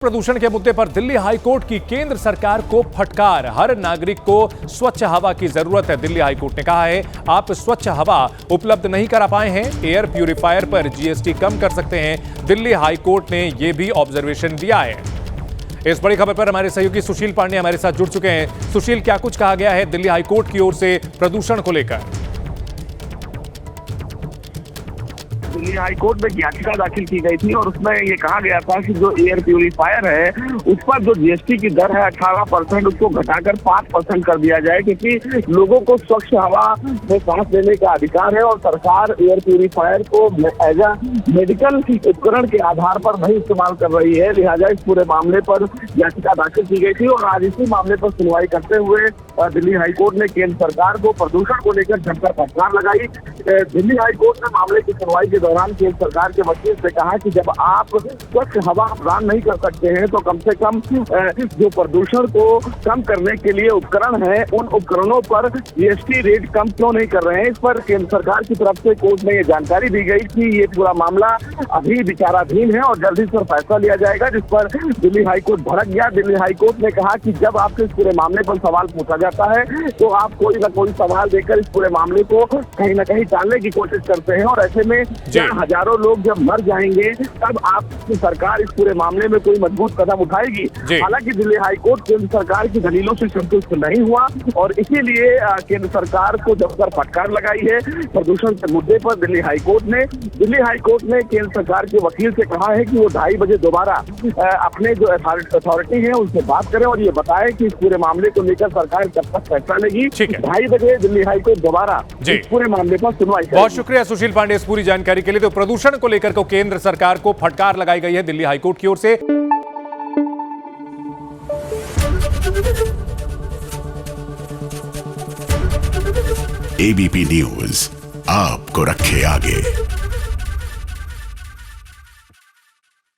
प्रदूषण के मुद्दे पर दिल्ली हाईकोर्ट की केंद्र सरकार को फटकार। हर नागरिक को स्वच्छ हवा की जरूरत है। दिल्ली हाईकोर्ट ने कहा है, आप स्वच्छ हवा उपलब्ध नहीं करा पाए हैं, एयर प्यूरिफायर पर जीएसटी कम कर सकते हैं। दिल्ली हाईकोर्ट ने यह भी ऑब्जर्वेशन दिया है। इस बड़ी खबर पर हमारे सहयोगी सुशील पांडे हमारे साथ जुड़ चुके हैं। सुशील, क्या कुछ कहा गया है दिल्ली हाईकोर्ट की ओर से प्रदूषण को लेकर? दिल्ली हाईकोर्ट में याचिका दाखिल की गई थी और उसमें ये कहा गया था कि जो एयर प्यूरिफायर है उस पर जो जीएसटी की दर है 18%, उसको घटाकर 5% कर दिया जाए, क्योंकि लोगों को स्वच्छ हवा में सांस लेने का अधिकार है और सरकार एयर प्यूरिफायर को एज अ मेडिकल उपकरण के आधार पर नहीं इस्तेमाल कर रही है। लिहाजा इस पूरे मामले पर याचिका दाखिल की गई थी और आज इसी मामले पर सुनवाई करते हुए दिल्ली हाईकोर्ट ने केंद्र सरकार को प्रदूषण को लेकर जमकर फटकार लगाई। दिल्ली हाईकोर्ट ने मामले की सुनवाई के दौरान केंद्र सरकार के वकील से कहा कि जब आप स्वच्छ हवा प्रदान नहीं कर सकते हैं तो कम से कम जो प्रदूषण को कम करने के लिए उपकरण है उन उपकरणों पर जीएसटी रेट कम क्यों नहीं कर रहे हैं। इस पर केंद्र सरकार की तरफ से कोर्ट में ये जानकारी दी गई कि ये पूरा मामला अभी विचाराधीन है और जल्दी इस पर फैसला लिया जाएगा, जिस पर दिल्ली हाईकोर्ट भड़क गया। दिल्ली हाईकोर्ट ने कहा कि जब आपसे इस पूरे मामले पर सवाल पूछा जाता है तो आप कोई ना कोई सवाल देकर इस पूरे मामले को कहीं ना कहीं टालने की कोशिश करते हैं और ऐसे में हजारों लोग जब मर जाएंगे तब आपकी सरकार इस पूरे मामले में कोई मजबूत कदम उठाएगी। हालांकि दिल्ली हाईकोर्ट केंद्र सरकार की दलीलों से संतुष्ट नहीं हुआ और इसीलिए केंद्र सरकार को जमकर फटकार लगाई है प्रदूषण के मुद्दे पर। दिल्ली हाईकोर्ट ने केंद्र सरकार के वकील से कहा है कि वो 2:30 बजे दोबारा अपने जो अथॉरिटी है उनसे बात करें और ये बताएं कि इस पूरे मामले को लेकर सरकार कब तक फैसला लेगी। 2:30 बजे दिल्ली हाईकोर्ट दोबारा इस पूरे मामले पर सुनवाई करेगी। बहुत शुक्रिया सुशील पांडे इस पूरी जानकारी के लिए। तो प्रदूषण को लेकर को केंद्र सरकार को फटकार लगाई गई है दिल्ली हाईकोर्ट की ओर से। एबीपी न्यूज आपको रखे आगे।